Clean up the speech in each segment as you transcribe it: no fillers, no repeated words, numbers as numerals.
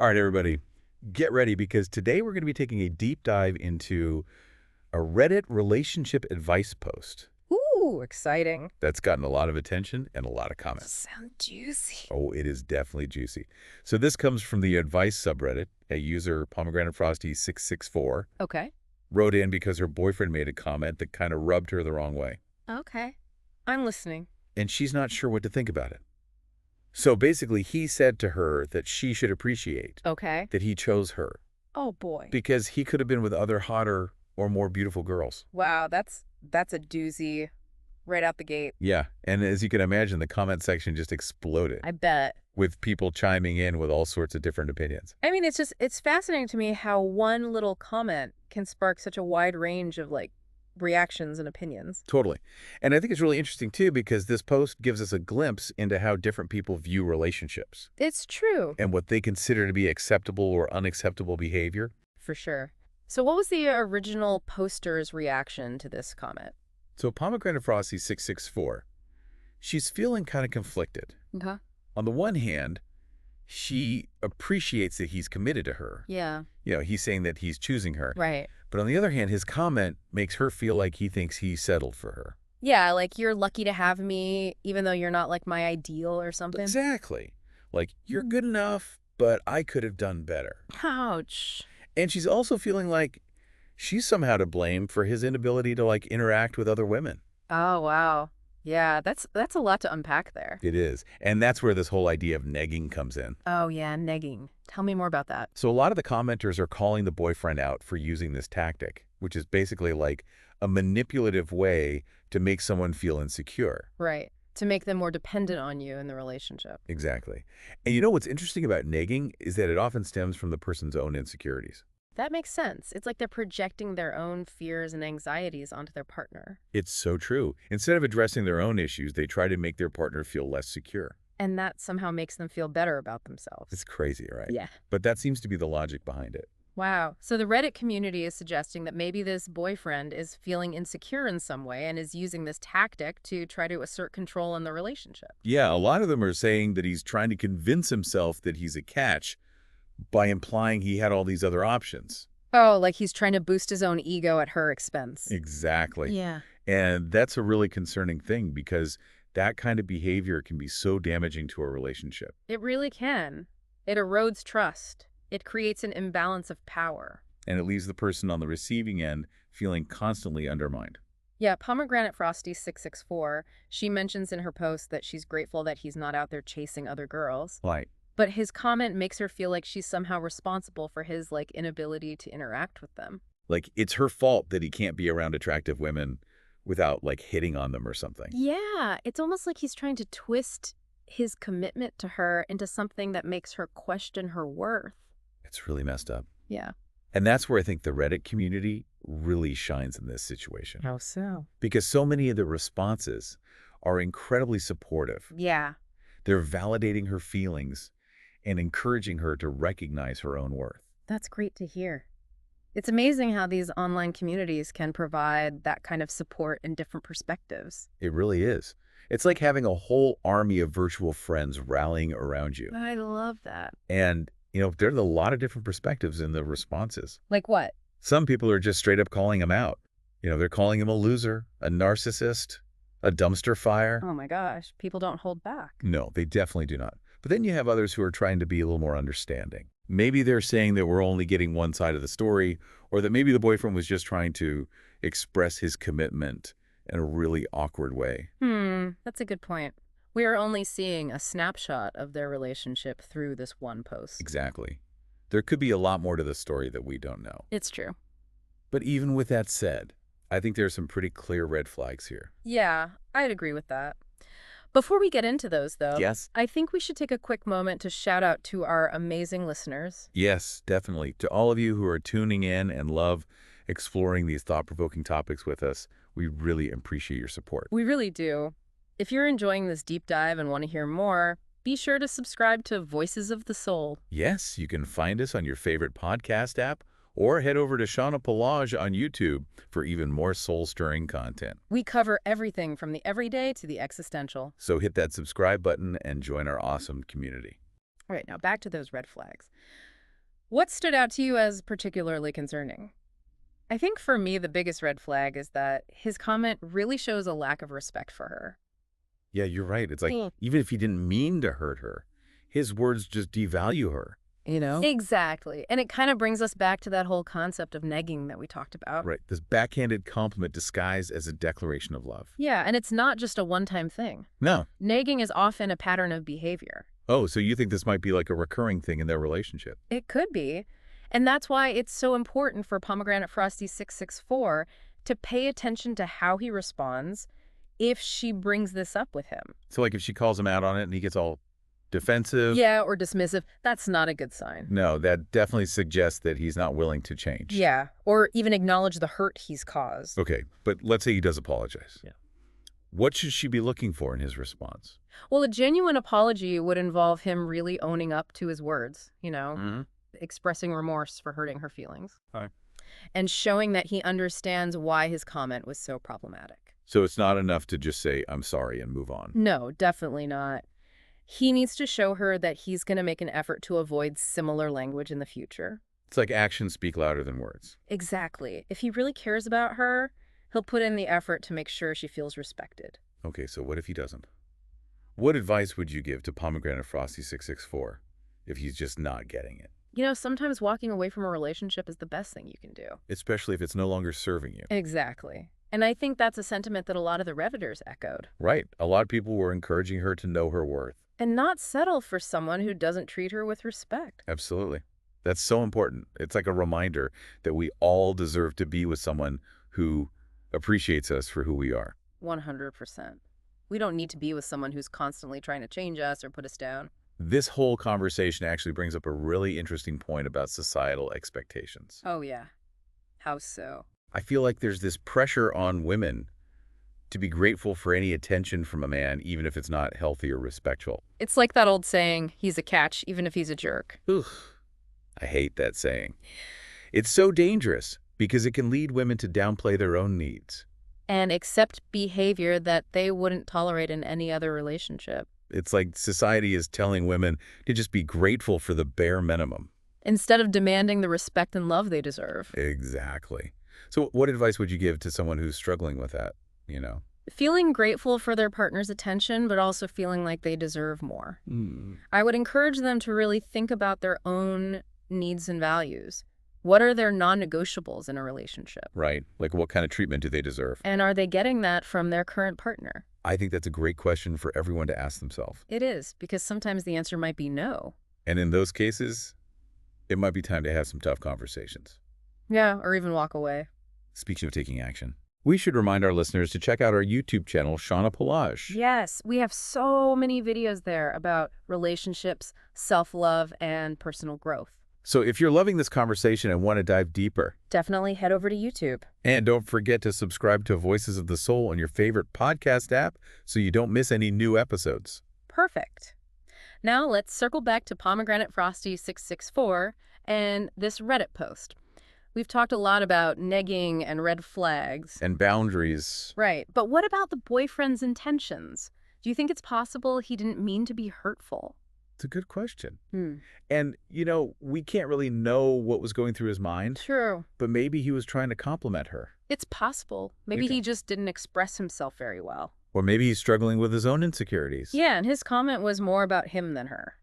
All right, everybody, get ready because today we're going to be taking a deep dive into a Reddit relationship advice post Ooh, exciting. that's gotten a lot of attention and a lot of comments. Sound juicy. Oh, it is definitely juicy. So this comes from the advice subreddit. A user, Pomegranate Frosty 664, Okay. wrote in because her boyfriend made a comment that kind of rubbed her the wrong way, Okay. I'm listening. and she's not sure what to think about it. So basically, he said to her that she should appreciate Okay. that he chose her Oh boy. because he could have been with other hotter or more beautiful girls. Wow, that's a doozy right out the gate. Yeah, and as you can imagine, the comment section just exploded I bet. with people chiming in with all sorts of different opinions. I mean, it's fascinating to me how one little comment can spark such a wide range of reactions and opinions. Totally. And I think it's really interesting, too, because this post gives us a glimpse into how different people view relationships It's true. and what they consider to be acceptable or unacceptable behavior. For sure. So what was the original poster's reaction to this comment? So Pomegranate Frosty 664, she's feeling kind of conflicted. Okay. On the one hand, she appreciates that he's committed to her. Yeah. He's saying that he's choosing her. Right. But on the other hand, his comment makes her feel like he thinks he settled for her. Yeah, like you're lucky to have me, even though you're not like my ideal or something. Exactly. Like, you're good enough, but I could have done better. Ouch. And she's also feeling like she's somehow to blame for his inability to, interact with other women. Oh, wow. Yeah, that's a lot to unpack there. It is. And that's where this whole idea of negging comes in. Oh, yeah, negging. Tell me more about that. So a lot of the commenters are calling the boyfriend out for using this tactic, which is basically like a manipulative way to make someone feel insecure. Right. To make them more dependent on you in the relationship. Exactly. And you know what's interesting about negging is that it often stems from the person's own insecurities. That makes sense. It's like they're projecting their own fears and anxieties onto their partner. It's so true. Instead of addressing their own issues, they try to make their partner feel less secure. And that somehow makes them feel better about themselves. It's crazy, right? Yeah. But that seems to be the logic behind it. Wow. So the Reddit community is suggesting that maybe this boyfriend is feeling insecure in some way and is using this tactic to try to assert control in the relationship. Yeah, a lot of them are saying that he's trying to convince himself that he's a catch by implying he had all these other options. Oh, like he's trying to boost his own ego at her expense. Exactly. Yeah. And that's a really concerning thing because that kind of behavior can be so damaging to a relationship. It really can. It erodes trust. It creates an imbalance of power. And it leaves the person on the receiving end feeling constantly undermined. Yeah, Pomegranate Frosty 664, she mentions in her post that she's grateful that he's not out there chasing other girls. Right. But his comment makes her feel like she's somehow responsible for his inability to interact with them. Like, it's her fault that he can't be around attractive women without, hitting on them or something. Yeah, it's almost like he's trying to twist his commitment to her into something that makes her question her worth. It's really messed up. Yeah. And that's where I think the Reddit community really shines in this situation. How so? Because so many of the responses are incredibly supportive. Yeah. They're validating her feelings and encouraging her to recognize her own worth. That's great to hear. It's amazing how these online communities can provide that kind of support in different perspectives. It really is. It's like having a whole army of virtual friends rallying around you. I love that. And, there's a lot of different perspectives in the responses. Like what? Some people are just straight up calling him out. They're calling him a loser, a narcissist, a dumpster fire. Oh my gosh, people don't hold back. No, they definitely do not. But then you have others who are trying to be a little more understanding. Maybe they're saying that we're only getting one side of the story, or that maybe the boyfriend was just trying to express his commitment in a really awkward way. That's a good point. We are only seeing a snapshot of their relationship through this one post. Exactly. There could be a lot more to the story that we don't know. It's true. But even with that said, I think there are some pretty clear red flags here. Yeah, I'd agree with that. Before we get into those, though, Yes? I think we should take a quick moment to shout out to our amazing listeners. Yes, definitely. To all of you who are tuning in and love exploring these thought-provoking topics with us, we really appreciate your support. We really do. If you're enjoying this deep dive and want to hear more, be sure to subscribe to Voices of the Soul. Yes, you can find us on your favorite podcast app or head over to Shauna Pelage on YouTube for even more soul-stirring content. We cover everything from the everyday to the existential. So hit that subscribe button and join our awesome community. All right, now back to those red flags. What stood out to you as particularly concerning? I think for me, the biggest red flag is that his comment really shows a lack of respect for her. Yeah, you're right. It's like, Mm. even if he didn't mean to hurt her, his words just devalue her. Exactly. And it kind of brings us back to that whole concept of negging that we talked about. Right. This backhanded compliment disguised as a declaration of love. Yeah, and it's not just a one-time thing. No. Negging is often a pattern of behavior. Oh, so you think this might be like a recurring thing in their relationship? It could be. And that's why it's so important for Pomegranate Frosty 664 to pay attention to how he responds if she brings this up with him. So like if she calls him out on it and he gets all defensive? Yeah, or dismissive, that's not a good sign. No, that definitely suggests that he's not willing to change. Yeah, or even acknowledge the hurt he's caused. Okay, but let's say he does apologize. Yeah. What should she be looking for in his response? Well, a genuine apology would involve him really owning up to his words, Mm-hmm. expressing remorse for hurting her feelings, Hi. and showing that he understands why his comment was so problematic. So it's not enough to just say, I'm sorry, and move on. No, definitely not. He needs to show her that he's going to make an effort to avoid similar language in the future. It's like actions speak louder than words. Exactly. If he really cares about her, he'll put in the effort to make sure she feels respected. Okay, so what if he doesn't? What advice would you give to Pomegranate Frosty 664 if he's just not getting it? Sometimes walking away from a relationship is the best thing you can do. Especially if it's no longer serving you. Exactly. And I think that's a sentiment that a lot of the Redditors echoed. Right. A lot of people were encouraging her to know her worth. And not settle for someone who doesn't treat her with respect. Absolutely. That's so important. It's like a reminder that we all deserve to be with someone who appreciates us for who we are. 100%. We don't need to be with someone who's constantly trying to change us or put us down. This whole conversation actually brings up a really interesting point about societal expectations. Oh, yeah. How so? I feel like there's this pressure on women to be grateful for any attention from a man, even if it's not healthy or respectful. It's like that old saying, he's a catch, even if he's a jerk. Ugh, I hate that saying. It's so dangerous because it can lead women to downplay their own needs. And accept behavior that they wouldn't tolerate in any other relationship. It's like society is telling women to just be grateful for the bare minimum. Instead of demanding the respect and love they deserve. Exactly. So what advice would you give to someone who's struggling with that, Feeling grateful for their partner's attention, but also feeling like they deserve more. I would encourage them to really think about their own needs and values. What are their non-negotiables in a relationship? Right. Like what kind of treatment do they deserve? And are they getting that from their current partner? I think that's a great question for everyone to ask themselves. It is, because sometimes the answer might be no. And in those cases, it might be time to have some tough conversations. Yeah, or even walk away. Speaking of taking action, we should remind our listeners to check out our YouTube channel, Shauna Pelage. Yes, we have so many videos there about relationships, self-love, and personal growth. So if you're loving this conversation and want to dive deeper, Definitely head over to YouTube. and don't forget to subscribe to Voices of the Soul on your favorite podcast app so you don't miss any new episodes. Perfect. Now let's circle back to Pomegranate Frosty 664 and this Reddit post. We've talked a lot about negging and red flags. And boundaries. Right, but what about the boyfriend's intentions? Do you think it's possible he didn't mean to be hurtful? It's a good question. And, we can't really know what was going through his mind, True. but maybe he was trying to compliment her. It's possible. Maybe Okay. he just didn't express himself very well. Or maybe he's struggling with his own insecurities. Yeah, and his comment was more about him than her.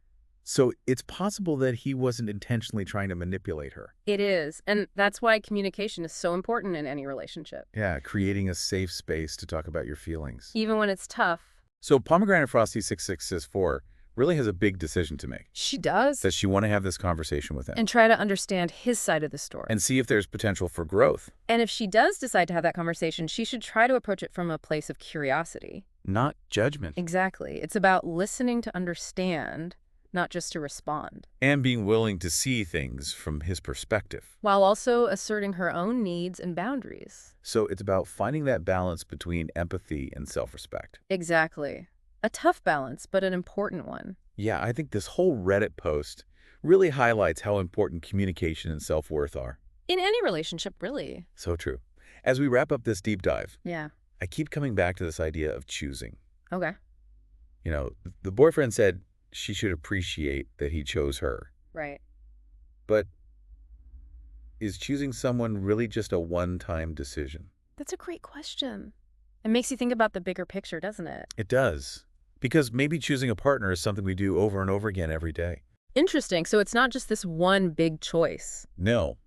So it's possible that he wasn't intentionally trying to manipulate her. It is, and that's why communication is so important in any relationship. Yeah, creating a safe space to talk about your feelings. Even when it's tough. So Pomegranate Frosty 664 really has a big decision to make. She does. Does she want to have this conversation with him? And try to understand his side of the story. And see if there's potential for growth, And if she does decide to have that conversation, she should try to approach it from a place of curiosity. not judgment. Exactly. It's about listening to understand, not just to respond, And being willing to see things from his perspective. while also asserting her own needs and boundaries. So it's about finding that balance between empathy and self-respect. Exactly. A tough balance, but an important one. Yeah, I think this whole Reddit post really highlights how important communication and self-worth are. In any relationship, really. So true. As we wrap up this deep dive, Yeah. I keep coming back to this idea of choosing. Okay. The boyfriend said she should appreciate that he chose her. Right. But is choosing someone really just a one-time decision? That's a great question. It makes you think about the bigger picture, doesn't it? It does. Because maybe choosing a partner is something we do over and over again every day. Interesting. So it's not just this one big choice. No,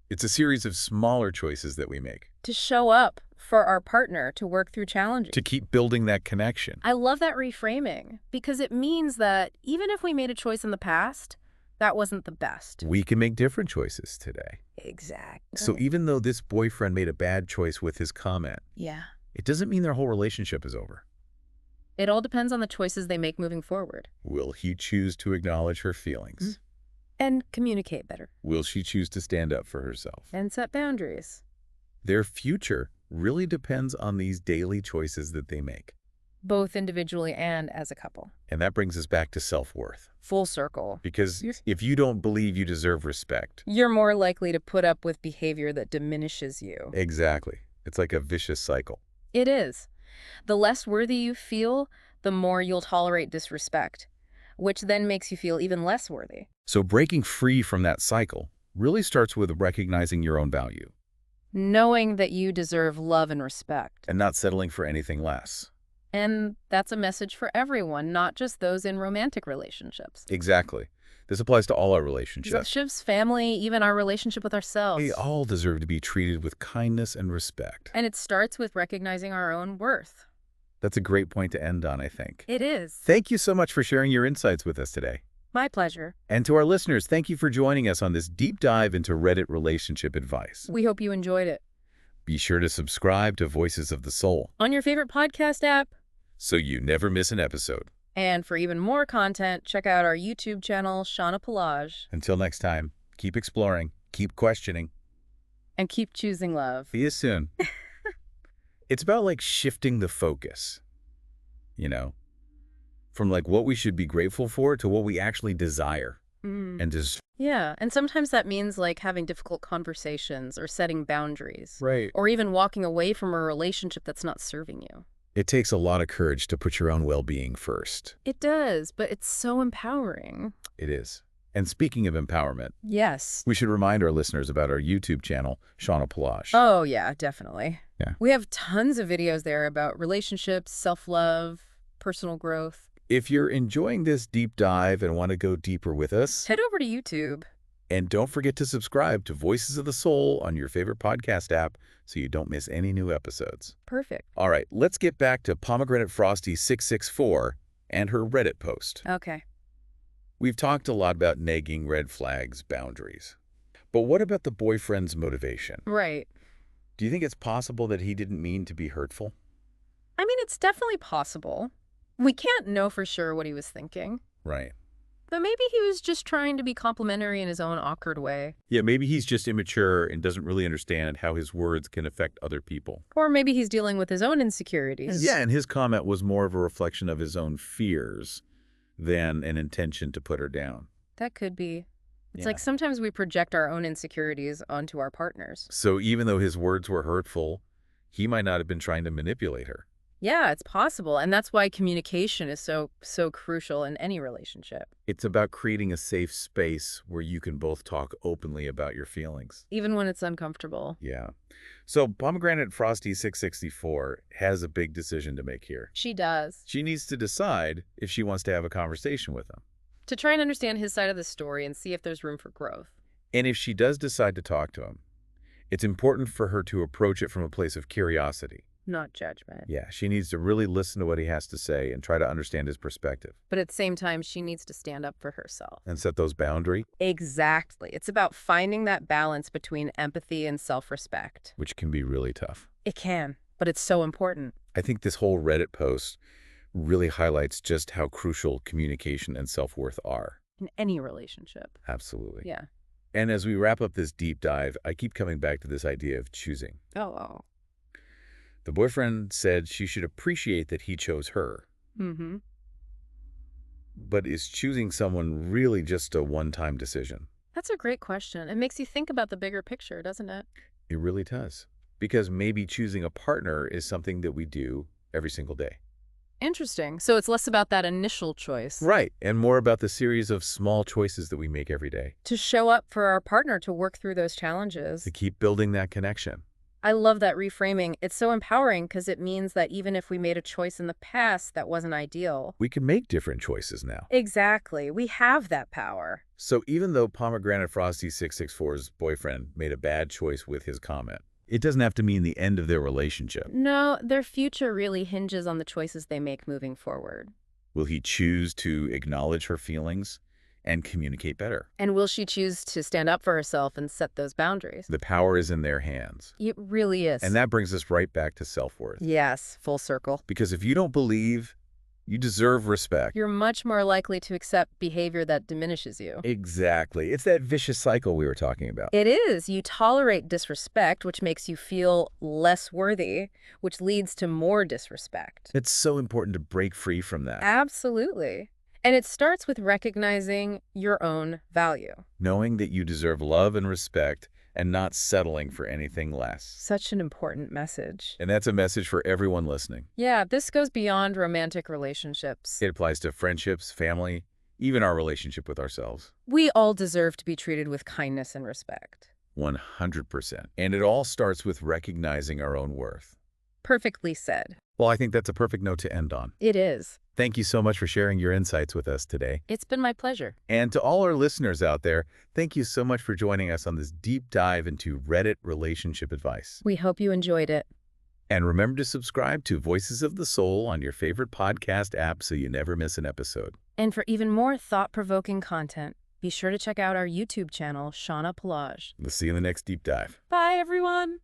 it's a series of smaller choices that we make To show up for our partner, to work through challenges. to keep building that connection. I love that reframing because it means that even if we made a choice in the past, that wasn't the best. We can make different choices today. Exactly. So even though this boyfriend made a bad choice with his comment, Yeah. it doesn't mean their whole relationship is over. It all depends on the choices they make moving forward. Will he choose to acknowledge her feelings? And communicate better. Will she choose to stand up for herself? And set boundaries. Their future really depends on these daily choices that they make. Both individually and as a couple. And that brings us back to self-worth. Full circle. Because if you don't believe you deserve respect... You're more likely to put up with behavior that diminishes you. Exactly. It's like a vicious cycle. It is. The less worthy you feel, the more you'll tolerate disrespect, which then makes you feel even less worthy. So breaking free from that cycle really starts with recognizing your own value. Knowing that you deserve love and respect. And not settling for anything less. And that's a message for everyone, not just those in romantic relationships. Exactly. This applies to all our relationships. Relationships, family, even our relationship with ourselves. We all deserve to be treated with kindness and respect. And it starts with recognizing our own worth. That's a great point to end on, I think. It is. Thank you so much for sharing your insights with us today. My pleasure. And to our listeners, thank you for joining us on this deep dive into Reddit relationship advice. We hope you enjoyed it. Be sure to subscribe to Voices of the Soul On your favorite podcast app. so you never miss an episode. And for even more content, check out our YouTube channel, Shauna Pelage. Until next time, keep exploring, keep questioning. And keep choosing love. See you soon. It's about like shifting the focus, from like what we should be grateful for to what we actually desire. And just Yeah, and sometimes that means like having difficult conversations or setting boundaries. right. Or even walking away from a relationship that's not serving you. It takes a lot of courage to put your own well-being first. It does, but it's so empowering. It is. And speaking of empowerment, Yes. we should remind our listeners about our YouTube channel, Shauna Pelage. Oh, yeah, definitely. Yeah. We have tons of videos there about relationships, self-love, personal growth. If you're enjoying this deep dive and want to go deeper with us, Head over to YouTube. and don't forget to subscribe to Voices of the Soul on your favorite podcast app so you don't miss any new episodes. Perfect. All right, let's get back to Pomegranate Frosty 664 and her Reddit post. Okay. We've talked a lot about negging, red flags, boundaries. But what about the boyfriend's motivation? Right. Do you think it's possible that he didn't mean to be hurtful? I mean, it's definitely possible. We can't know for sure what he was thinking. Right. But maybe he was just trying to be complimentary in his own awkward way. Yeah, maybe he's just immature and doesn't really understand how his words can affect other people. Or maybe he's dealing with his own insecurities. Yeah, and his comment was more of a reflection of his own fears than an intention to put her down. That could be. It's Yeah. like sometimes we project our own insecurities onto our partners. So even though his words were hurtful, he might not have been trying to manipulate her. Yeah, it's possible. And that's why communication is so crucial in any relationship. It's about creating a safe space where you can both talk openly about your feelings. Even when it's uncomfortable. Yeah. So Pomegranate Frosty 664 has a big decision to make here. She does. She needs to decide if she wants to have a conversation with him. To try and understand his side of the story and see if there's room for growth. And if she does decide to talk to him, it's important for her to approach it from a place of curiosity. Not judgment. Yeah, she needs to really listen to what he has to say and try to understand his perspective But at the same time, she needs to stand up for herself. and set those boundaries, Exactly. It's about finding that balance between empathy and self-respect. which can be really tough. It can, but it's so important. I think this whole Reddit post really highlights just how crucial communication and self-worth are. In any relationship. Absolutely. Yeah. And as we wrap up this deep dive, I keep coming back to this idea of choosing. Oh. The boyfriend said she should appreciate that he chose her. Mm-hmm. But is choosing someone really just a one-time decision? That's a great question. It makes you think about the bigger picture, doesn't it? It really does. Because maybe choosing a partner is something that we do every single day. Interesting. So it's less about that initial choice. Right, and more about the series of small choices that we make every day To show up for our partner to work through those challenges. to keep building that connection. I love that reframing. It's so empowering because it means that even if we made a choice in the past that wasn't ideal. We can make different choices now. Exactly. We have that power. So even though Pomegranate Frosty 664's boyfriend made a bad choice with his comment, it doesn't have to mean the end of their relationship. No, their future really hinges on the choices they make moving forward. Will he choose to acknowledge her feelings and communicate better? And will she choose to stand up for herself and set those boundaries? The power is in their hands. It really is. And that brings us right back to self-worth. Yes, full circle. Because if you don't believe you deserve respect. You're much more likely to accept behavior that diminishes you. Exactly. It's that vicious cycle we were talking about. It is. You tolerate disrespect, which makes you feel less worthy, which leads to more disrespect. It's so important to break free from that. Absolutely. And it starts with recognizing your own value. Knowing that you deserve love and respect and not settling for anything less. Such an important message. And that's a message for everyone listening. Yeah, this goes beyond romantic relationships. It applies to friendships, family, even our relationship with ourselves. We all deserve to be treated with kindness and respect. 100%. And it all starts with recognizing our own worth. Perfectly said. Well, I think that's a perfect note to end on. It is. Thank you so much for sharing your insights with us today. It's been my pleasure. And to all our listeners out there, thank you so much for joining us on this deep dive into Reddit relationship advice. We hope you enjoyed it. And remember to subscribe to Voices of the Soul on your favorite podcast app so you never miss an episode. And for even more thought-provoking content, be sure to check out our YouTube channel, Shauna Pelage. We'll see you in the next deep dive. Bye, everyone.